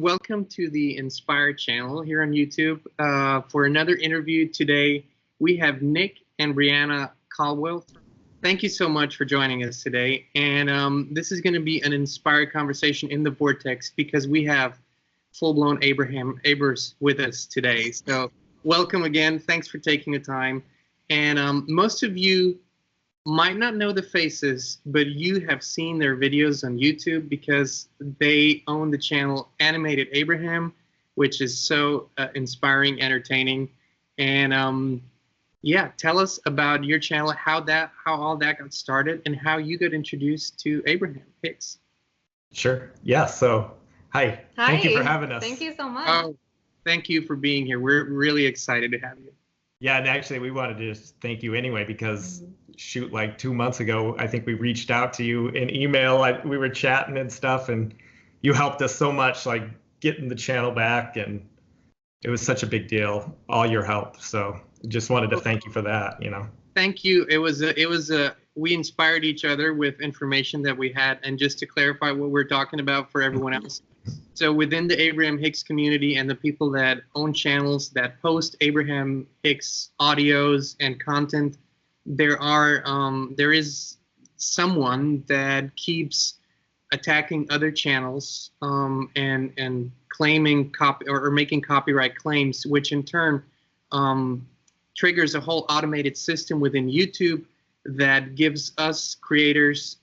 welcome to the Inspire channel here on YouTube. For another interview today, we have Nick and Breanna Caldwell. Thank you so much for joining us today. And this is going to be an inspired conversation in the Vortex because we have full-blown Abraham Abers with us today. So welcome again. Thanks for taking the time. And most of you might not know the faces, but you have seen their videos on YouTube because they own the channel Animated Abraham, which is so inspiring, entertaining. And yeah, tell us about your channel, how all that got started, and how you got introduced to Abraham Hicks. Sure. Yeah. So, hi. Thank you for having us. Thank you so much. Oh, thank you for being here. We're really excited to have you. Yeah, and actually, we wanted to just thank you anyway because, shoot, like 2 months ago, I think we reached out to you in email. We were chatting and stuff, and you helped us so much, like getting the channel back, and it was such a big deal. All your help. So, just wanted to thank you for that. You know. Thank you. We inspired each other with information that we had, and just to clarify what we're talking about for everyone else. So within the Abraham Hicks community and the people that own channels that post Abraham Hicks audios and content, there is someone that keeps attacking other channels and claiming or making copyright claims, which in turn triggers a whole automated system within YouTube that gives us creators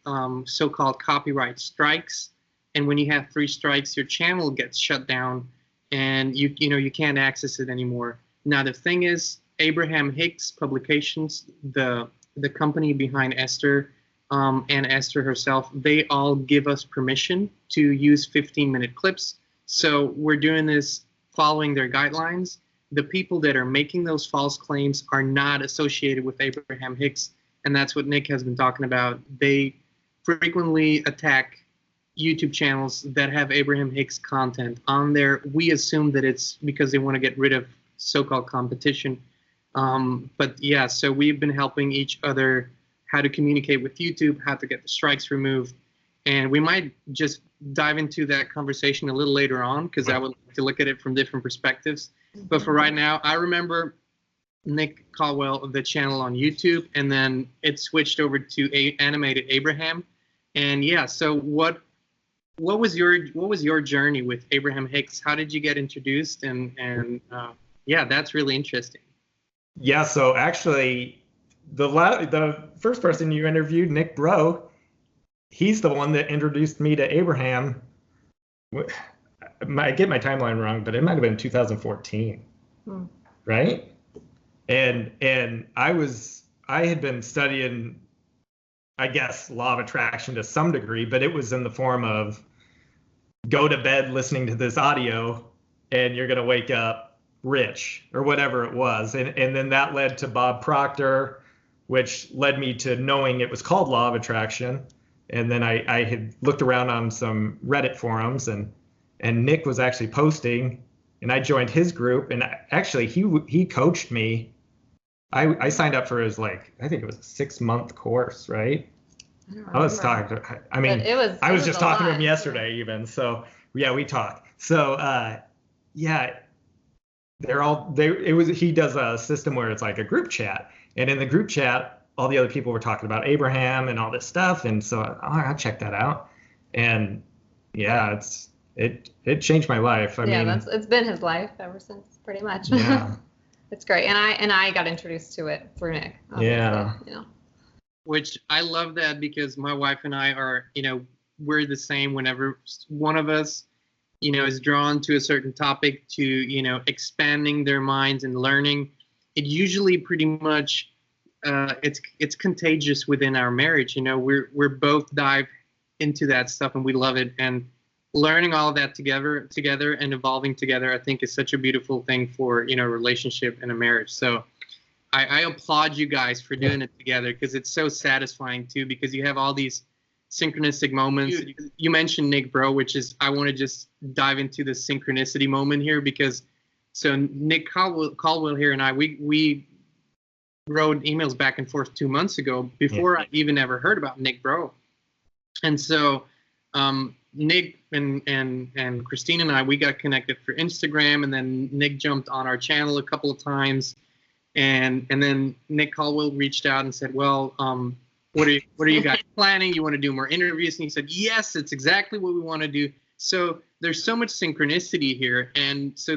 so-called copyright strikes. And when you have 3 strikes, your channel gets shut down, and you can't access it anymore. Now the thing is, Abraham Hicks Publications, the company behind Esther and Esther herself, they all give us permission to use 15-minute clips. So we're doing this following their guidelines. The people that are making those false claims are not associated with Abraham Hicks, and that's what Nick has been talking about. They frequently attack YouTube channels that have Abraham Hicks content on there. We assume that it's because they want to get rid of so-called competition. But yeah, so we've been helping each other how to communicate with YouTube, how to get the strikes removed. And we might just dive into that conversation a little later on because I would like to look at it from different perspectives. But for right now, I remember Nick Caldwell, the channel on YouTube, and then it switched over to Animated Abraham. And yeah, so what was your journey with Abraham Hicks? How did you get introduced? And yeah, that's really interesting. Yeah. So actually, the first person you interviewed, Nick Bro, he's the one that introduced me to Abraham. I get my timeline wrong, but it might have been 2014, right? And I had been studying, I guess, law of attraction to some degree, but it was in the form of go to bed listening to this audio and you're going to wake up rich or whatever it was. And then that led to Bob Proctor, which led me to knowing it was called law of attraction. And then I had looked around on some Reddit forums and Nick was actually posting, and I joined his group, and actually he coached me. I signed up for his, like, I think it was a 6-month course, right? I was talking to, I mean, I was just talking to him yesterday even. So yeah, we talked. So yeah, he does a system where it's like a group chat, and in the group chat, all the other people were talking about Abraham and all this stuff. And so I'll check that out. And yeah, it changed my life. I mean, it's been his life ever since, pretty much. Yeah. It's great. And I got introduced to it through Nick. Yeah. You know. Which I love that because my wife and I are, we're the same. Whenever one of us, is drawn to a certain topic, to, expanding their minds and learning, it usually pretty much, it's contagious within our marriage. We're both dive into that stuff and we love it. And learning all of that together and evolving together, I think is such a beautiful thing for, a relationship and a marriage. So I applaud you guys for doing it together because it's so satisfying too, because you have all these synchronistic moments. You mentioned Nick Bro, which is, I want to just dive into the synchronicity moment here because, so Nick Caldwell here and I, we wrote emails back and forth 2 months ago before I even ever heard about Nick Bro. And so Nick and Christine and I, we got connected for Instagram, and then Nick jumped on our channel a couple of times, and then Nick Caldwell reached out and said, well, what are you guys planning? You want to do more interviews? And he said, yes, it's exactly what we want to do. So there's so much synchronicity here, and so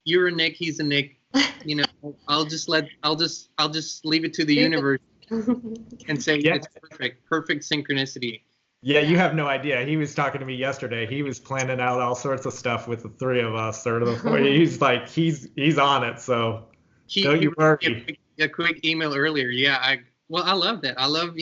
you're a Nick, he's a Nick. You know, I'll just leave it to the universe and say it's perfect synchronicity. Yeah, you have no idea. He was talking to me yesterday. He was planning out all sorts of stuff with the three of us, or the four. He's like, he's on it. So don't you worry. A quick email earlier. Yeah, I love that. I love,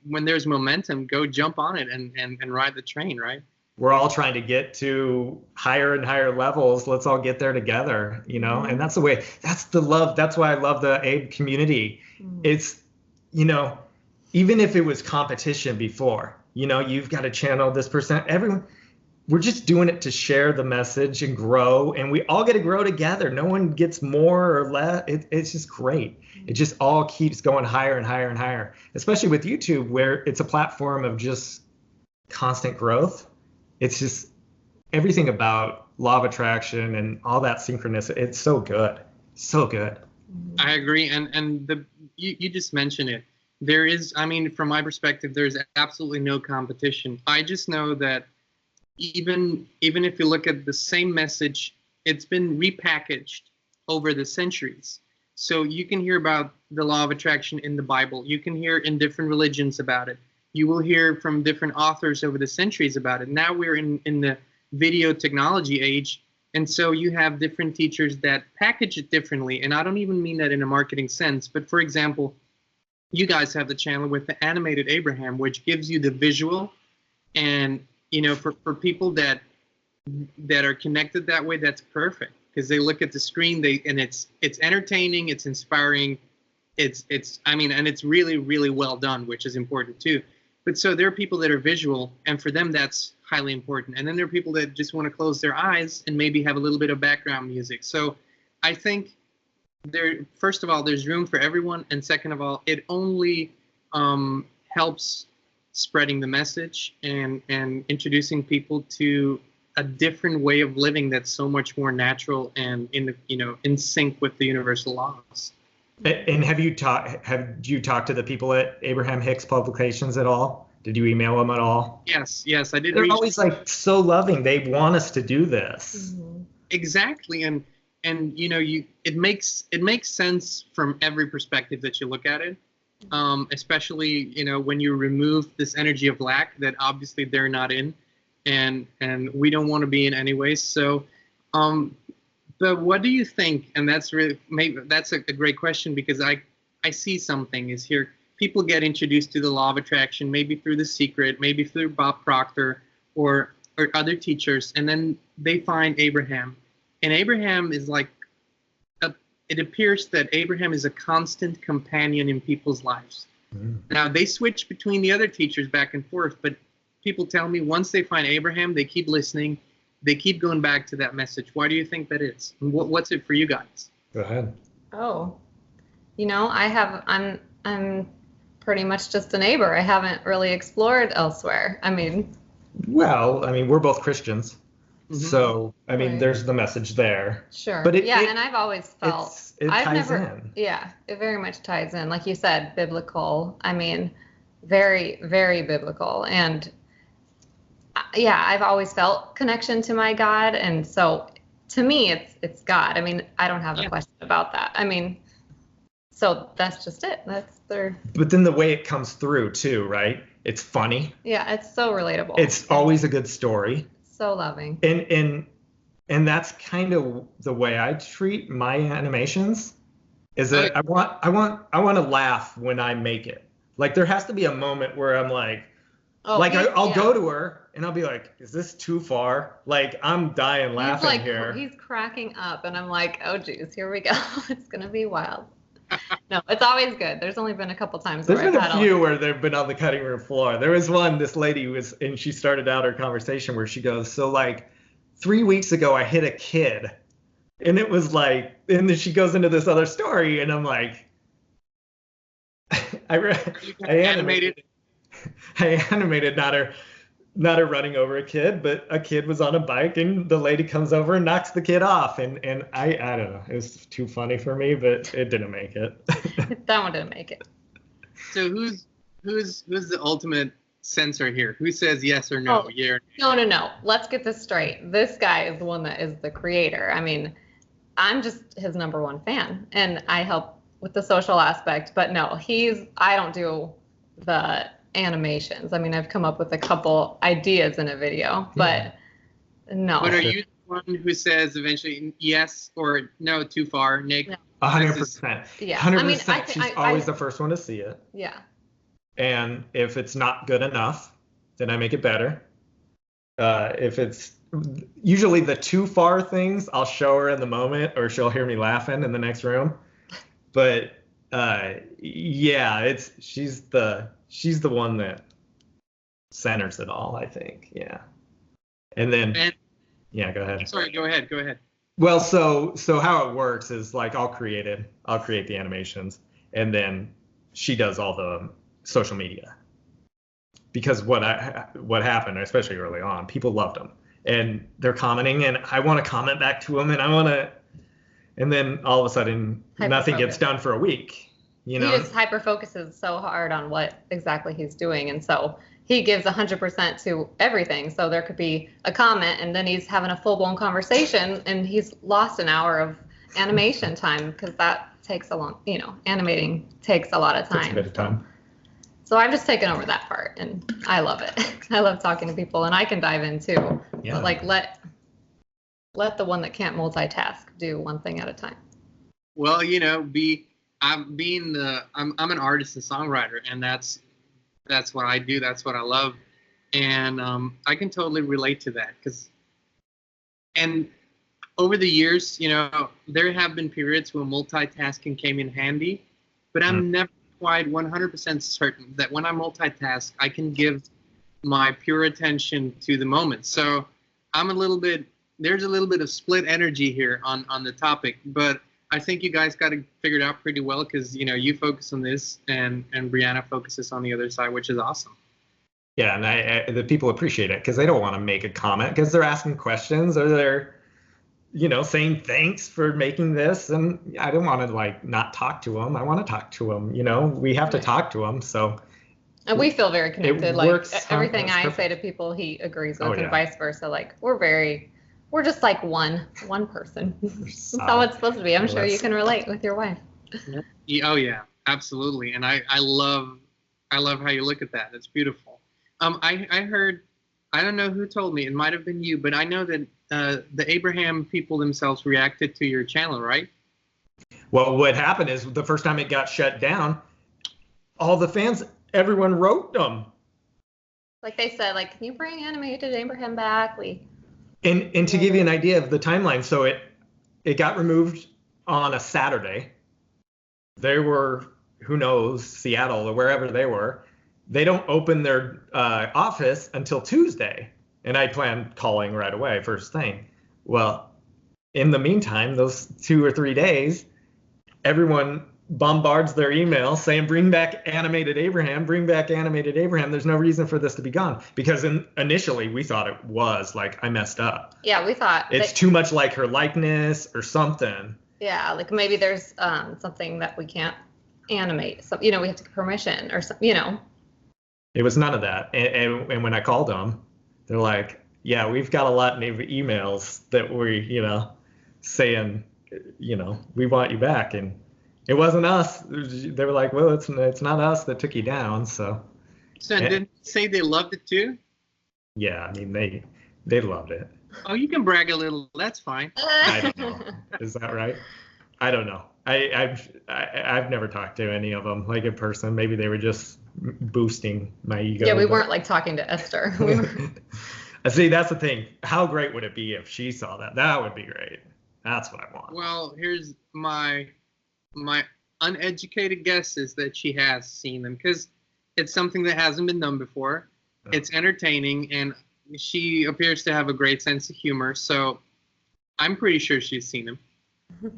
when there's momentum, go jump on it and ride the train, right? We're all trying to get to higher and higher levels. Let's all get there together, and that's the way, that's the love. That's why I love the Abe community. It's, even if it was competition before, you've got to channel this person, everyone, we're just doing it to share the message and grow, and we all get to grow together. No one gets more or less. It's just great. It just all keeps going higher and higher and higher, especially with YouTube, where it's a platform of just constant growth. It's just everything about law of attraction and all that synchronicity. It's so good. So good. I agree. And you just mentioned it. There is, from my perspective, there's absolutely no competition. I just know that even if you look at the same message, it's been repackaged over the centuries. So you can hear about the law of attraction in the Bible. You can hear in different religions about it. You will hear from different authors over the centuries about it. Now we're in the video technology age. And so you have different teachers that package it differently. And I don't even mean that in a marketing sense. But for example, you guys have the channel with the animated Abraham, which gives you the visual. And, for people that are connected that way, that's perfect. Because they look at the screen, and it's entertaining, it's inspiring. And it's really, really well done, which is important too. But so there are people that are visual, and for them that's highly important. And then there are people that just want to close their eyes and maybe have a little bit of background music. So I think first of all, there's room for everyone, and second of all, it only helps spreading the message and introducing people to a different way of living that's so much more natural and in sync with the universal laws. And have you talked to the people at Abraham Hicks Publications at all? Did you email them at all? Yes, I did. They're always so loving. They want us to do this. Mm-hmm. Exactly, and it makes sense from every perspective that you look at it. Especially when you remove this energy of lack that obviously they're not in, and we don't want to be in anyways. So. But what do you think? And that's a great question, because I see something is here. People get introduced to the law of attraction, maybe through The Secret, maybe through Bob Proctor or other teachers, and then they find Abraham. And Abraham is it appears that Abraham is a constant companion in people's lives. Mm. Now, they switch between the other teachers back and forth, but people tell me once they find Abraham, they keep listening. They keep going back to that message. Why do you think that is? What's it for you guys? Go ahead. Oh, I'm pretty much just a neighbor. I haven't really explored elsewhere. We're both Christians. Mm-hmm. So, right. There's the message there. Sure. But and I've always felt it ties in. Yeah, it very much ties in. Like you said, biblical. Very, very biblical. And I've always felt connection to my God, and so to me, it's God. I don't have a question about that. So that's just it. That's their. But then the way it comes through too, right? It's funny. Yeah, it's so relatable. It's always a good story. So loving. And that's kind of the way I treat my animations. Is that I want to laugh when I make it. Like there has to be a moment where I'm like. I'll go to her and I'll be like, is this too far? Like, I'm dying laughing here. He's cracking up and I'm like, oh, geez, here we go. It's going to be wild. No, it's always good. There's only been a couple times. There's been a few where they've been on the cutting room floor. There was one, this lady and she started out her conversation where she goes, so 3 weeks ago, I hit a kid. And it was and then she goes into this other story and I'm like, I animated not her. not her running over a kid, but a kid was on a bike and the lady comes over and knocks the kid off. And I don't know. It was too funny for me, but it didn't make it. That one didn't make it. So who's the ultimate censor here? Who says yes or no? Oh, yeah. No. Let's get this straight. This guy is the one that is the creator. I mean, I'm just his #1 fan, and I help with the social aspect. But no, I don't do the animations. I mean, I've come up with a couple ideas in a video, but no. But are you the one who says eventually yes or no, too far, Nick? No. 100%. Yeah. 100%. I mean, She's always the first one to see it. Yeah. And if it's not good enough, then I make it better. If it's usually the too far things, I'll show her in the moment, or she'll hear me laughing in the next room. But yeah, she's the one that centers it all, I think. Yeah. And then yeah, go ahead. Sorry, go ahead. Well, so how it works is like I'll create the animations, and then she does all the social media. Because what happened, especially early on, people loved them, and they're commenting, and I want to comment back to them, and then all of a sudden nothing gets done for a week. You know, he just hyper focuses so hard on what exactly he's doing, and so he gives 100% to everything. So there could be a comment, and then he's having a full-blown conversation, and he's lost an hour of animation time because that takes a long, animating takes a lot of time. Takes a bit of time. So I've just taken over that part, and I love it. I love talking to people, and I can dive in too. Yeah. But like let the one that can't multitask do one thing at a time. Well, I'm an artist and songwriter, and that's what I do. That's what I love, and I can totally relate to that and over the years, there have been periods when multitasking came in handy, but I'm never quite 100% certain that when I multitask, I can give my pure attention to the moment. So there's a little bit of split energy here on the topic, but I think you guys got it figured out pretty well because, you focus on this and Breanna focuses on the other side, which is awesome. Yeah, and the people appreciate it because they don't want to make a comment because they're asking questions or they're, saying thanks for making this. And I don't want to not talk to them. I want to talk to them. We have to talk to them. So. And we feel very connected. Everything I perfect. say to people, he agrees with, Oh, and yeah. vice versa. We're just like one person. That's how it's supposed to be. I'm sure you can relate with your wife. Oh yeah, absolutely. And I love how you look at that. It's beautiful. I heard, I don't know who told me, it might have been you, but I know that the Abraham people themselves reacted to your channel, right? Well, what happened is the first time it got shut down, all the fans, everyone wrote them. Like they said, can you bring animated Abraham back? And to give you an idea of the timeline, so it got removed on a Saturday. They were, who knows, Seattle or wherever they were. They don't open their office until Tuesday. And I planned calling right away, first thing. Well, in the meantime, those 2 or 3 days, everyone bombards their email saying, bring back animated Abraham, bring back animated Abraham. There's no reason for this to be gone. Because initially we thought it was I messed up. Yeah, we thought. It's too much like her likeness or something. Yeah, maybe there's something that we can't animate. So, we have to get permission or something, It was none of that. And when I called them, they're like, yeah, we've got a lot of emails that we, saying, we want you back. And it wasn't us. They were like, well, it's not us that took you down. So didn't they say they loved it too? Yeah, I mean, they loved it. Oh, you can brag a little. That's fine. I don't know. Is that right? I don't know. I've never talked to any of them in person. Maybe they were just boosting my ego. Yeah, we weren't talking to Esther. See, that's the thing. How great would it be if she saw that? That would be great. That's what I want. Well, here's my uneducated guess is that she has seen them because it's something that hasn't been done before. Oh. It's entertaining, and she appears to have a great sense of humor. So I'm pretty sure she's seen them.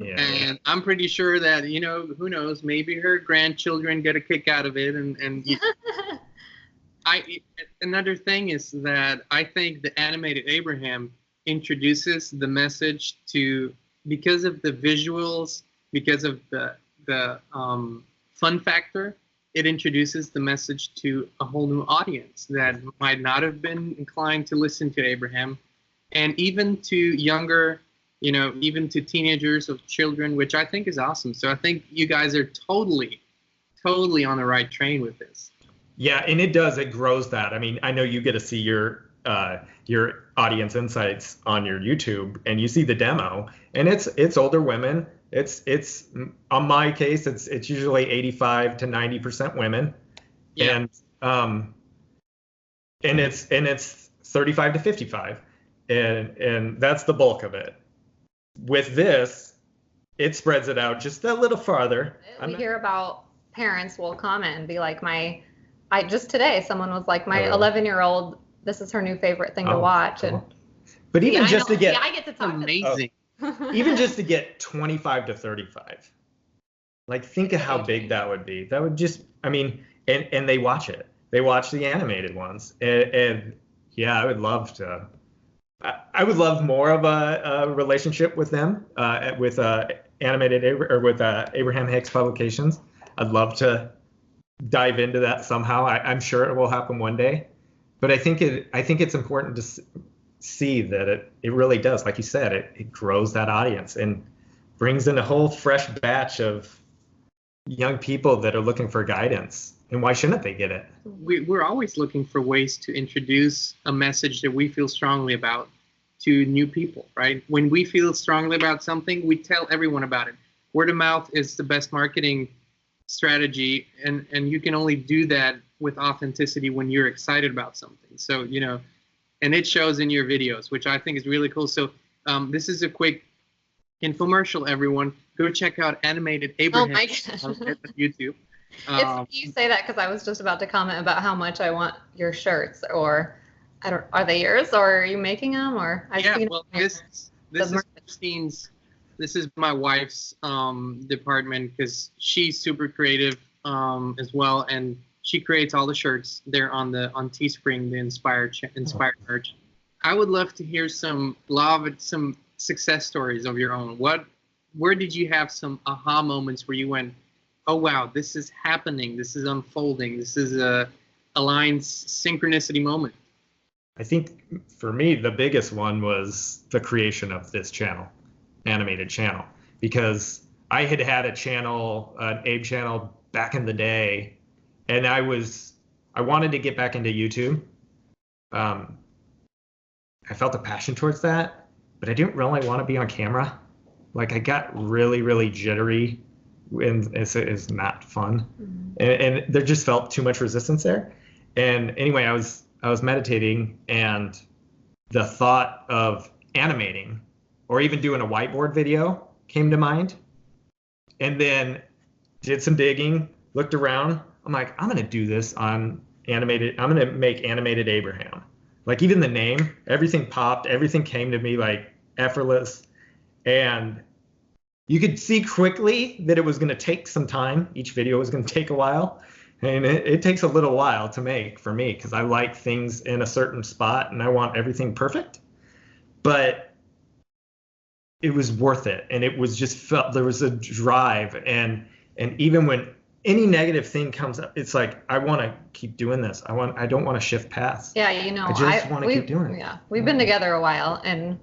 Yeah. And I'm pretty sure that, who knows, maybe her grandchildren get a kick out of it. And Another thing is that I think the animated Abraham introduces the message to, because of the visuals, because of the fun factor, it introduces the message to a whole new audience that might not have been inclined to listen to Abraham, and even to younger, even to teenagers of children, which I think is awesome. So I think you guys are totally on the right train with this. Yeah, and it grows that. I mean, I know you get to see your audience insights on your YouTube, and you see the demo, and it's older women. It's on my case, it's usually 85 to 90% women, yeah. and it's 35 to 55, and that's the bulk of it. With this, it spreads it out just a little farther. We hear about parents will comment and be like, just today someone was like, my 11-year-old, this is her new favorite thing to watch. Cool. And but even just to get, I get to talk amazing. Even just to get 25 to 35, like think of how big that would be. That would just, I mean, and they watch it. They watch the animated ones, and yeah, I would love to. I would love more of a relationship with them, with animated or with Abraham Hicks Publications. I'd love to dive into that somehow. I'm sure it will happen one day, but I think it's important to see that it really does, like you said, it grows that audience and brings in a whole fresh batch of young people that are looking for guidance. And why shouldn't they get it? We're always looking for ways to introduce a message that we feel strongly about to new people, right? When we feel strongly about something, we tell everyone about it. Word of mouth is the best marketing strategy, and you can only do that with authenticity when you're excited about something. So, and it shows in your videos, which I think is really cool. So this is a quick infomercial, everyone. Go check out Animated Abraham on YouTube. You say that because I was just about to comment about how much I want your shirts, or are they yours, or are you making them, or this is Christine's. This is my wife's department, because she's super creative as well, and she creates all the shirts. They're on Teespring, the Inspired merch. I would love to hear some success stories of your own. Where did you have some aha moments where you went, oh wow, this is happening, this is unfolding, this is a aligned synchronicity moment? I think for me, the biggest one was the creation of this channel, animated channel, because I had a channel, an Abe channel back in the day, and I wanted to get back into YouTube. I felt a passion towards that, but I didn't really want to be on camera. Like I got really, really jittery, and it's not fun. Mm-hmm. And there just felt too much resistance there. And anyway, I was meditating, and the thought of animating or even doing a whiteboard video came to mind. And then did some digging, looked around. I'm like, I'm going to do this on animated. I'm going to make Animated Abraham. Like even the name, everything popped, everything came to me like effortless. And you could see quickly that it was going to take some time. Each video was going to take a while. And it takes a little while to make for me, because I like things in a certain spot and I want everything perfect. But it was worth it. And it was just felt there was a drive. And even when any negative thing comes up, it's like, I want to keep doing this. I don't want to shift paths. Yeah, I just want to keep doing it. Yeah, we've been together a while, and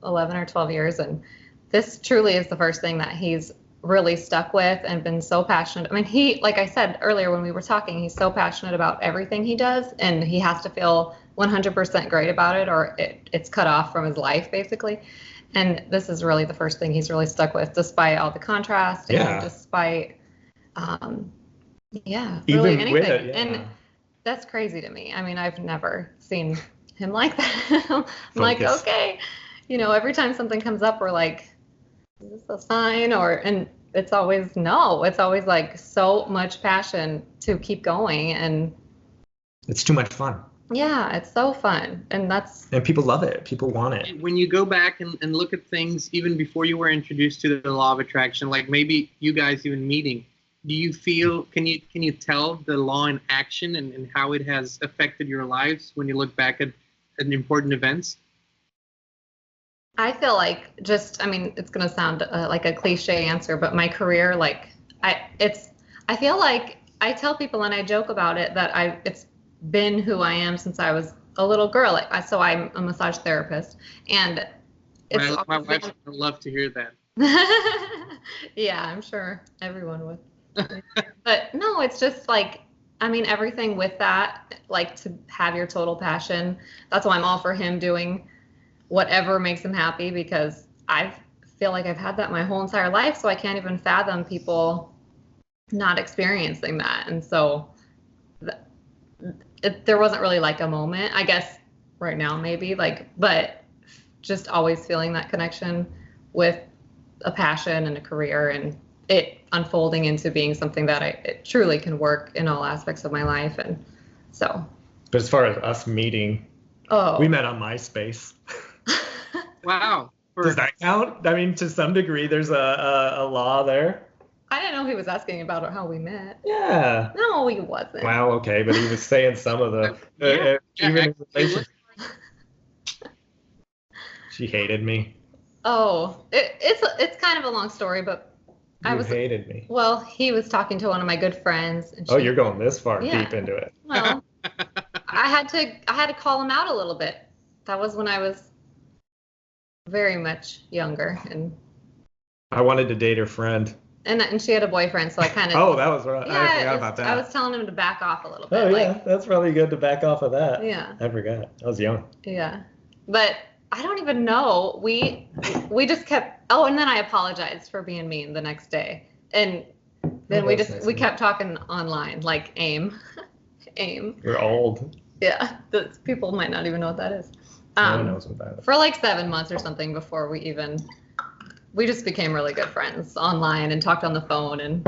11 or 12 years, and this truly is the first thing that he's really stuck with and been so passionate. I mean, like I said earlier when we were talking, he's so passionate about everything he does, and he has to feel 100% great about it, or it's cut off from his life, basically. And this is really the first thing he's really stuck with, despite all the contrast and despite, really anything. With it, and that's crazy to me. I mean, I've never seen him like that. I'm like, okay, every time something comes up, we're like, is this a sign? And it's always no. It's always like so much passion to keep going, and it's too much fun. Yeah, it's so fun, and people love it. People want it. When you go back and look at things even before you were introduced to the law of attraction, like maybe you guys even meeting, do you feel, can you tell the law in action and how it has affected your lives when you look back at important events? I feel like I mean, it's going to sound like a cliche answer, but my career, like I feel like I tell people and I joke about it that it's been who I am since I was a little girl. So I'm a massage therapist, and my wife would love to hear that. Yeah, I'm sure everyone would. But no, it's just like, I mean, everything with that, like to have your total passion. That's why I'm all for him doing whatever makes him happy, because I feel like I've had that my whole entire life, so I can't even fathom people not experiencing that. And so there wasn't really like a moment, I guess right now maybe, like, but just always feeling that connection with a passion and a career, and it unfolding into being something that it truly can work in all aspects of my life. And so. But as far as us meeting, we met on MySpace. Wow. Does that count? I mean, to some degree, there's a law there. I didn't know he was asking about how we met. Yeah. No, he wasn't. Wow, okay, but he was saying some of the even relationship. She hated me. Oh, it's kind of a long story, but You hated me. Well, he was talking to one of my good friends. And you're going this far deep into it. Well, I had to call him out a little bit. That was when I was very much younger, and I wanted to date her friend. And she had a boyfriend, so I kind of. Oh, that was right. I forgot about that. I was telling him to back off a little bit. Oh yeah, that's probably good to back off of that. Yeah. I forgot. I was young. Yeah, but I don't even know. We just kept. Oh, and then I apologized for being mean the next day, and then we kept talking online, like AIM. AIM. You're old. Yeah, people might not even know what that is. No one knows what that is. For like 7 months or something before we just became really good friends online and talked on the phone.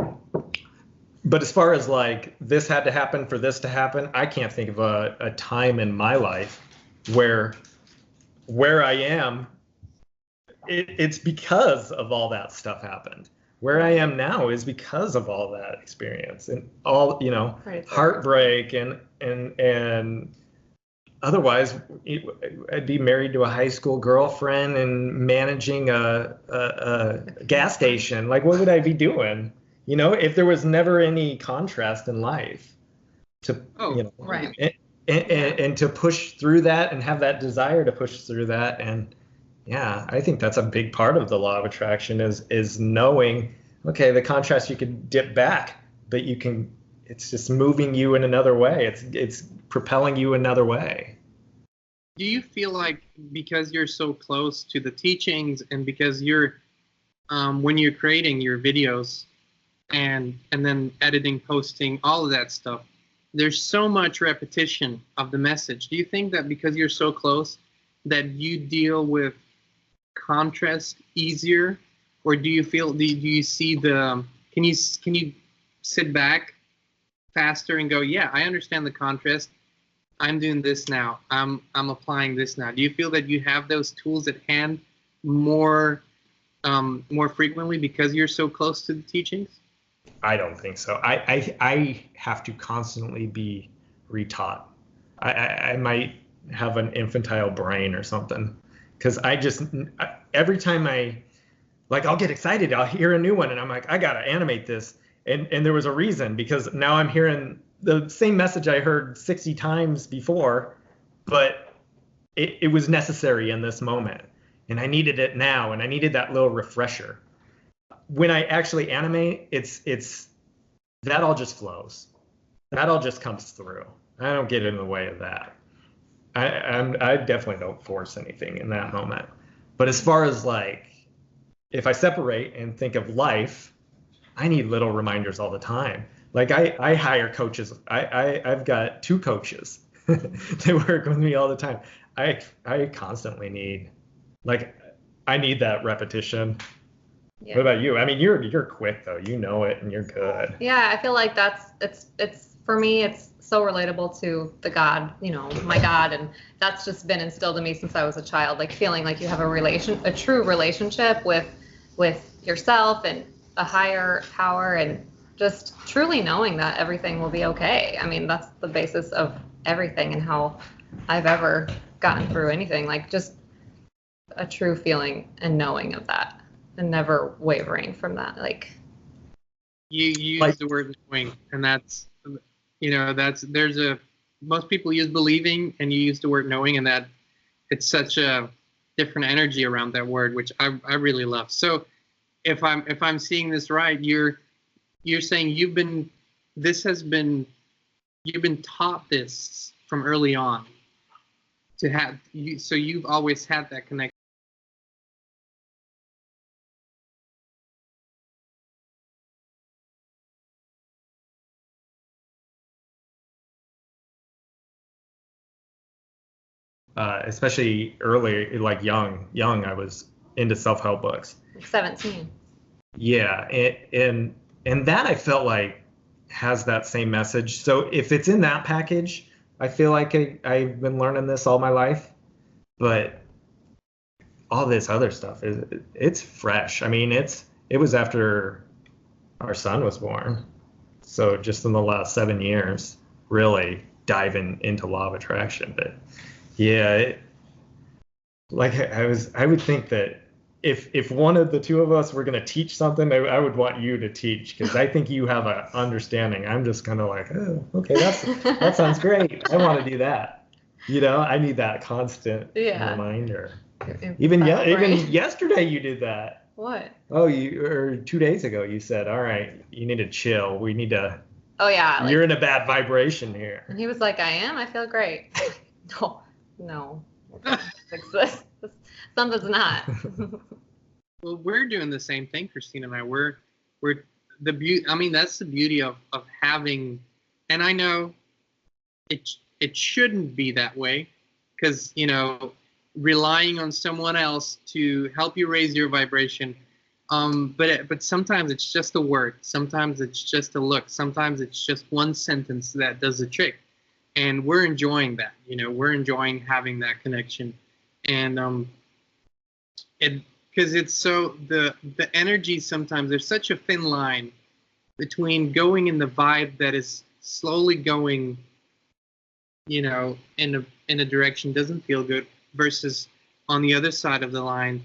But as far as like this had to happen for this to happen, I can't think of a time in my life where I am, it's because of all that stuff happened. Where I am now is because of all that experience and all, heartbreak and otherwise I'd be married to a high school girlfriend and managing a gas station. Like, what would I be doing? If there was never any contrast in life right. And to push through that and have that desire to push through that. And yeah, I think that's a big part of the law of attraction is knowing, okay, the contrast, you can dip back, but it's just moving you in another way. It's propelling you another way. Do you feel like because you're so close to the teachings and because you're when you're creating your videos and then editing, posting, all of that stuff, there's so much repetition of the message. Do you think that because you're so close that you deal with contrast easier, or do you see can you sit back faster and go, yeah, I understand the contrast, I'm doing this now, I'm applying this now? Do you feel that you have those tools at hand more frequently because you're so close to the teachings? I don't think so. I have to constantly be retaught. I might have an infantile brain or something, because every time I'll get excited, I'll hear a new one and I'm like, I gotta animate this. And there was a reason, because now I'm hearing the same message I heard 60 times before, but it was necessary in this moment. And I needed it now, and I needed that little refresher. When I actually animate, it's that all just flows. That all just comes through. I don't get in the way of that. I definitely don't force anything in that moment. But as far as like, if I separate and think of life, I need little reminders all the time. Like I hire coaches. I've got 2 coaches. They work with me all the time. I constantly need, I need that repetition. Yeah. What about you? I mean, you're quick though. You know it, and you're good. Yeah, I feel like it's for me. It's so relatable to the God, my God, and that's just been instilled in me since I was a child. Like feeling like you have a true relationship with yourself and a higher power, and just truly knowing that everything will be okay. I mean, that's the basis of everything and how I've ever gotten through anything. Like, just a true feeling and knowing of that and never wavering from that. Like, you use the word knowing, and that's, most people use believing, and you use the word knowing, and that it's such a different energy around that word, which I really love. So if I'm seeing this right, you're saying you've been taught this from early on to have you, so you've always had that connection. Especially early, like young, I was into self-help books. 17. Yeah, and that I felt like has that same message. So if it's in that package, I feel like I've been learning this all my life. But all this other stuff it's fresh. I mean, it was after our son was born. So just in the last 7 years, really diving into law of attraction. But yeah, I would think that if one of the two of us were going to teach something, I would want you to teach, because I think you have an understanding. I'm just kind of like, oh, okay, that sounds great. I want to do that. I need that constant reminder. Even yesterday you did that. What? Oh, or 2 days ago you said, all right, you need to chill. We need to. Oh yeah. You're in a bad vibration here. And he was like, I am. I feel great. No. Something's not. Well, we're doing the same thing, Christina and I. We're the beauty. I mean, that's the beauty of having. And I know it shouldn't be that way, because relying on someone else to help you raise your vibration. But sometimes it's just a word. Sometimes it's just a look. Sometimes it's just one sentence that does the trick. And we're enjoying that. We're enjoying having that connection. And because it's so the energy, sometimes there's such a thin line between going in the vibe that is slowly going, in a direction doesn't feel good, versus on the other side of the line,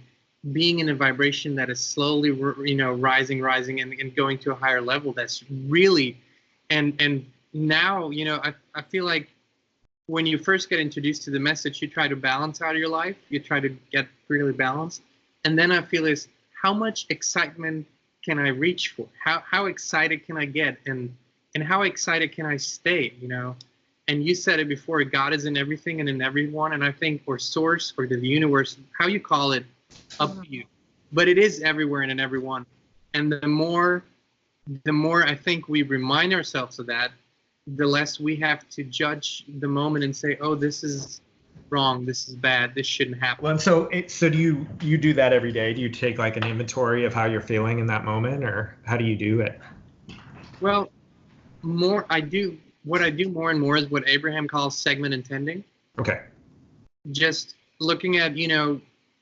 being in a vibration that is slowly, rising and going to a higher level. That's really, and now, I feel like when you first get introduced to the message, you try to balance out your life. You try to get really balanced. And then I feel is, how much excitement can I reach for? How excited can I get? And how excited can I stay, And you said it before, God is in everything and in everyone. And I think, or source, or the universe, how you call it, up to you. But it is everywhere and in everyone. And the more I think we remind ourselves of that, the less we have to judge the moment and say, oh, this is wrong, this is bad, this shouldn't happen. Well, so do you do that every day? Do you take like an inventory of how you're feeling in that moment, or how do you do it? Well, what I do more and more is what Abraham calls segment intending. Okay. Just looking at,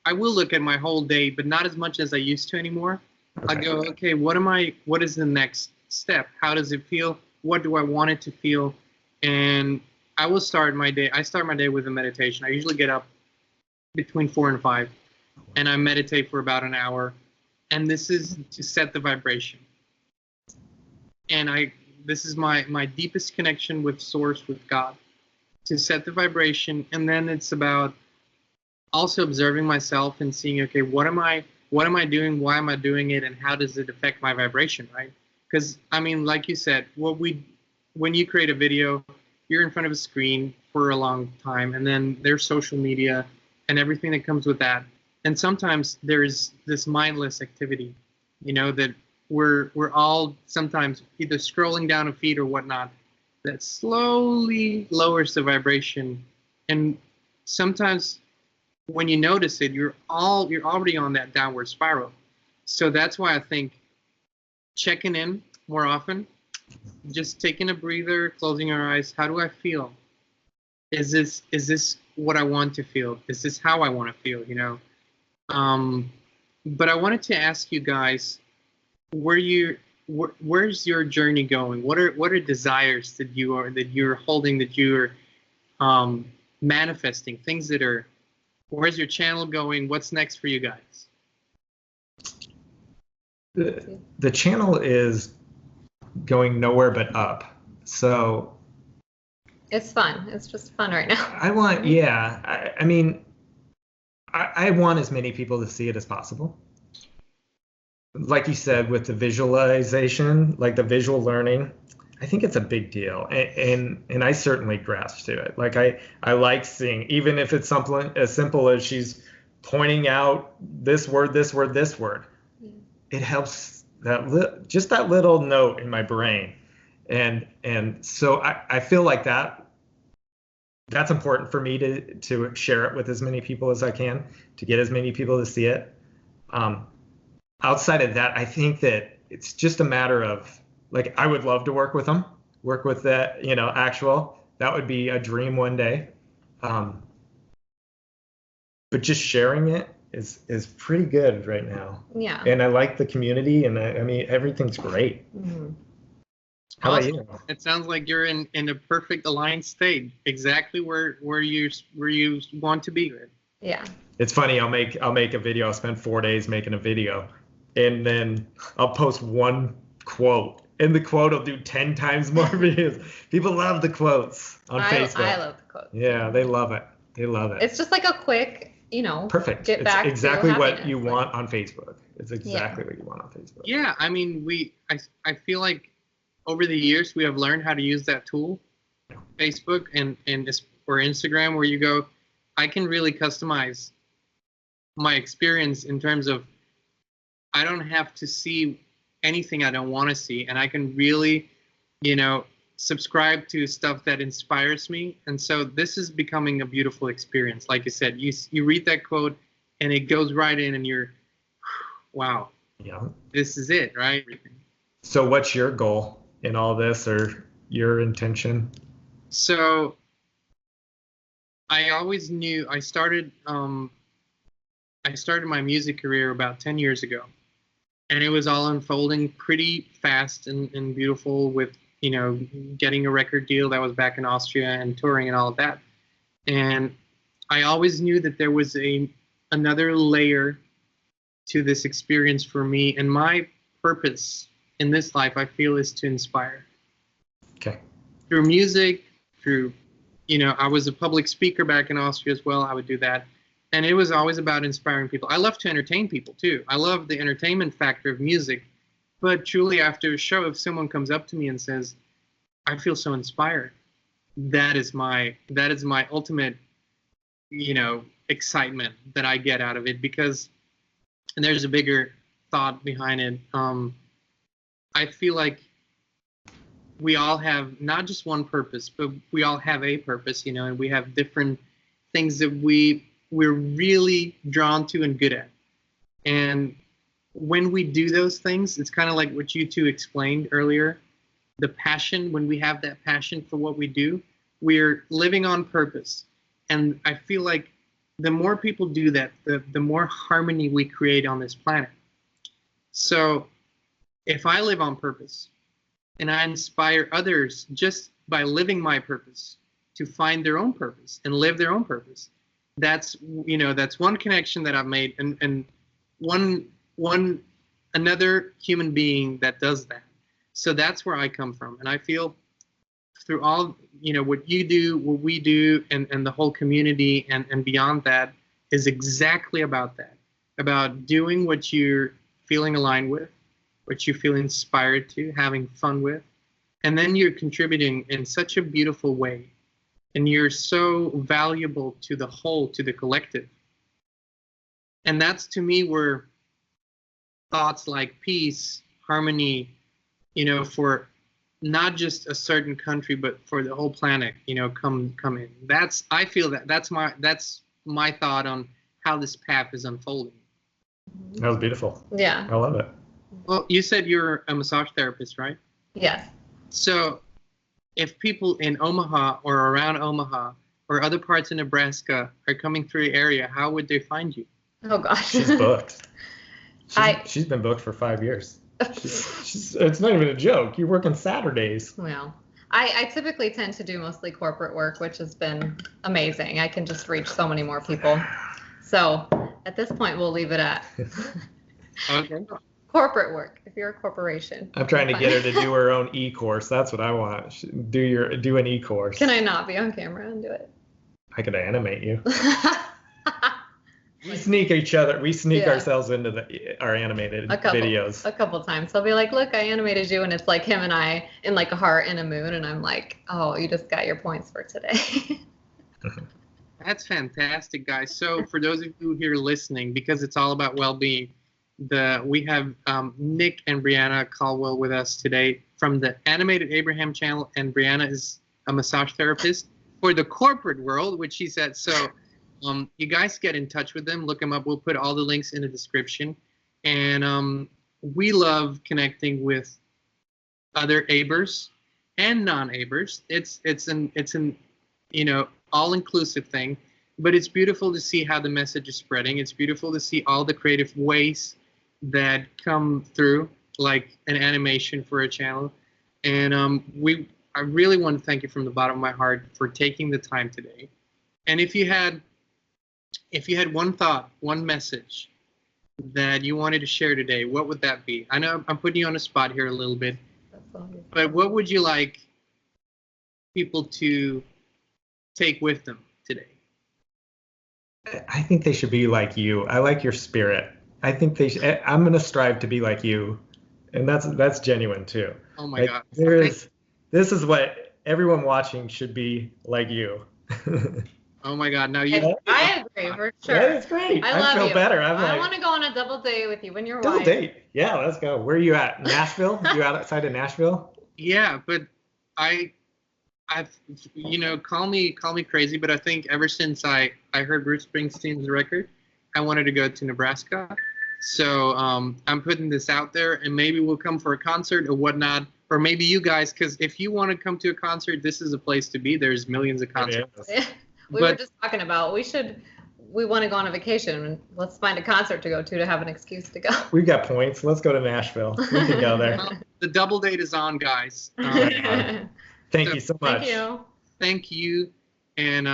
I will look at my whole day, but not as much as I used to anymore. Okay. I go, okay, what is the next step? How does it feel? What do I want it to feel? And I will start my day. I start my day with a meditation. I usually get up between 4 and 5, and I meditate for about an hour. And this is to set the vibration. And this is my deepest connection with Source, with God, to set the vibration. And then it's about also observing myself and seeing, okay, what am I doing? Why am I doing it? And how does it affect my vibration, right? Because, I mean, like you said, when you create a video, you're in front of a screen for a long time, and then there's social media and everything that comes with that. And sometimes there's this mindless activity, that we're all sometimes either scrolling down a feed or whatnot, that slowly lowers the vibration. And sometimes when you notice it, you're already on that downward spiral. So that's why I think checking in more often, just taking a breather, closing your eyes. How do I feel? Is this what I want to feel? Is this how I want to feel? But I wanted to ask you guys, were you where's your journey going? What are desires that you're holding, that you're manifesting, things that are, where's your channel going? What's next for you guys? The channel is going nowhere but up. So it's fun. It's just fun right now. I want, yeah. I mean, I want as many people to see it as possible. Like you said, with the visualization, like the visual learning, I think it's a big deal, and I certainly grasp to it. Like I like seeing, even if it's something as simple as she's pointing out this word, this word, this word. Yeah. It helps just that little note in my brain, and so I feel like that's important for me to share it with as many people as I can, to get as many people to see it. Outside of that, I think that it's just a matter of, like, I would love to work with that, actual, that would be a dream one day. But just sharing it is pretty good right now. Yeah. And I like the community, and I mean, everything's great. Mm-hmm. How about you? It sounds like you're in a perfect aligned state, exactly where you want to be. Yeah. It's funny. I'll make a video. I'll spend 4 days making a video, and then I'll post one quote, and the quote will do 10 times more views. People love the quotes on Facebook. I love the quotes. Yeah, they love it. They love it. It's just like a quick, perfect. Get back it's exactly to what you want on Facebook. It's exactly what you want on Facebook. Yeah, I mean, I feel like over the years we have learned how to use that tool, Facebook and or Instagram, where you go, I can really customize my experience in terms of, I don't have to see anything I don't want to see, and I can really, subscribe to stuff that inspires me. And so this is becoming a beautiful experience. Like I said, you read that quote and it goes right in, and you're, wow, yeah, this is it, right? So what's your goal in all this, or your intention? So I always knew, I started my music career about 10 years ago, and it was all unfolding pretty fast and beautiful, with, getting a record deal. That was back in Austria, and touring and all of that. And I always knew that there was another layer to this experience for me, and my purpose in this life, I feel, is to inspire. Okay. Through music, through, I was a public speaker back in Austria as well. I would do that. And it was always about inspiring people. I love to entertain people too. I love the entertainment factor of music. But truly, after a show, if someone comes up to me and says, I feel so inspired, that is my ultimate, excitement that I get out of it, because, and there's a bigger thought behind it. I feel like we all have not just one purpose, but we all have a purpose, and we have different things that we're really drawn to and good at. And when we do those things, it's kind of like what you two explained earlier, the passion. When we have that passion for what we do, we're living on purpose. And I feel like the more people do that, the more harmony we create on this planet. So if I live on purpose and I inspire others just by living my purpose to find their own purpose and live their own purpose, that's one connection that I've made, and another human being that does that. So that's where I come from. And I feel through all, what you do, what we do, and the whole community and beyond that is exactly about that, about doing what you're feeling aligned with, what you feel inspired to, having fun with, and then you're contributing in such a beautiful way. And you're so valuable to the whole, to the collective. And that's, to me, where thoughts like peace, harmony, for not just a certain country, but for the whole planet, come in. I feel that's my thought on how this path is unfolding. That was beautiful. Yeah. I love it. Well, you said you're a massage therapist, right? Yes. So if people in Omaha or around Omaha or other parts of Nebraska are coming through the area, how would they find you? Oh, gosh. She's booked. She's been booked for 5 years. It's not even a joke. You're working Saturdays. Well, I typically tend to do mostly corporate work, which has been amazing. I can just reach so many more people. So at this point, we'll leave it at Okay. corporate work. If you're a corporation, I'm trying to get her to do her own e-course. That's what I want. Do an e-course. Can I not be on camera and do it? I could animate you. We sneak ourselves into our animated videos. A couple times. They'll be like, look, I animated you. And it's like him and I in like a heart and a moon. And I'm like, oh, you just got your points for today. That's fantastic, guys. So for those of you here listening, because it's all about well-being, we have Nick and Breanna Caldwell with us today from the Animated Abraham channel. And Breanna is a massage therapist for the corporate world, which she said. So you guys get in touch with them, look them up. We'll put all the links in the description. And we love connecting with other Abers and non-Abers. It's an all-inclusive thing, but it's beautiful to see how the message is spreading. It's beautiful to see all the creative ways that come through, like an animation for a channel. And I really want to thank you from the bottom of my heart for taking the time today. And if you had one thought, one message that you wanted to share today, what would that be? I know I'm putting you on the spot here a little bit, but what would you like people to take with them today? I think they should be like you. I like your spirit. I think I'm going to strive to be like you. And that's genuine too. Oh my God. This is what everyone watching should be like you. Oh my God! Now I agree for sure. That is great. I feel better. I want to go on a double date with you when you're double date. Yeah, let's go. Where are you at? Nashville? You outside of Nashville? Yeah, but I've call me crazy, but I think ever since I heard Bruce Springsteen's record, I wanted to go to Nebraska. So I'm putting this out there, and maybe we'll come for a concert or whatnot, or maybe you guys, because if you want to come to a concert, this is a place to be. There's millions of concerts. We were just talking about we want to go on a vacation. Let's find a concert to go to have an excuse to go. We've got points. Let's go to Nashville. We can go there. The double date is on, guys. Thank you so much. Thank you. And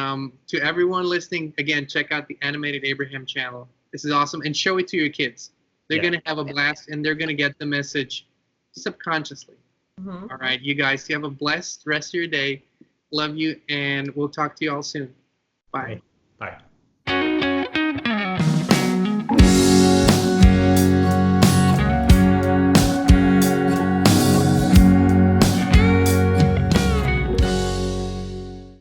to everyone listening, again, check out the Animated Abraham channel. This is awesome. And show it to your kids. They're going to have a blast, and they're going to get the message subconsciously. Mm-hmm. All right, you guys, you have a blessed rest of your day. Love you, and we'll talk to you all soon. Bye. Bye.